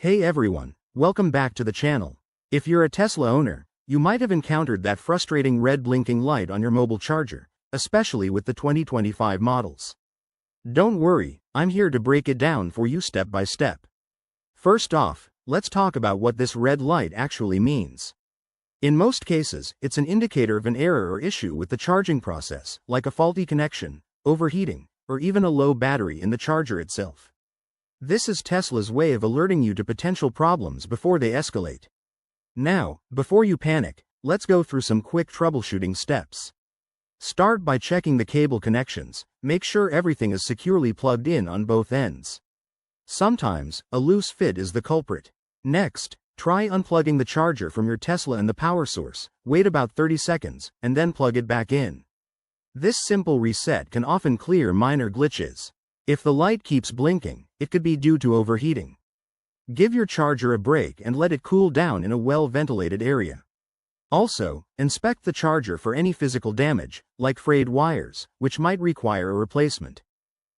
Hey everyone, welcome back to the channel. If you're a Tesla owner, you might have encountered that frustrating red blinking light on your mobile charger, especially with the 2025 models. Don't worry, I'm here to break it down for you step by step. First off, let's talk about what this red light actually means. In most cases, it's an indicator of an error or issue with the charging process, like a faulty connection, overheating, or even a low battery in the charger itself. This is Tesla's way of alerting you to potential problems before they escalate. Now, before you panic, let's go through some quick troubleshooting steps. Start by checking the cable connections. Make sure everything is securely plugged in on both ends. Sometimes, a loose fit is the culprit. Next, try unplugging the charger from your Tesla and the power source. Wait about 30 seconds, and then plug it back in. This simple reset can often clear minor glitches. If the light keeps blinking, it could be due to overheating. Give your charger a break and let it cool down in a well-ventilated area. Also, inspect the charger for any physical damage, like frayed wires, which might require a replacement.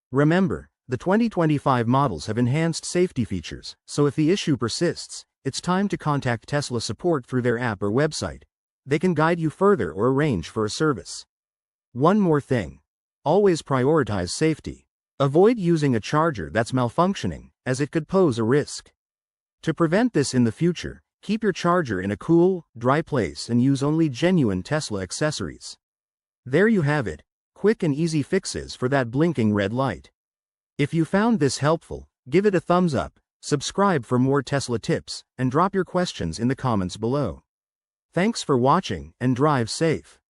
Remember, the 2025 models have enhanced safety features, so if the issue persists, it's time to contact Tesla support through their app or website. They can guide you further or arrange for a service. One more thing. Always prioritize safety. Avoid using a charger that's malfunctioning, as it could pose a risk. To prevent this in the future, keep your charger in a cool, dry place and use only genuine Tesla accessories. There you have it, quick and easy fixes for that blinking red light. If you found this helpful, give it a thumbs up, subscribe for more Tesla tips, and drop your questions in the comments below. Thanks for watching and drive safe.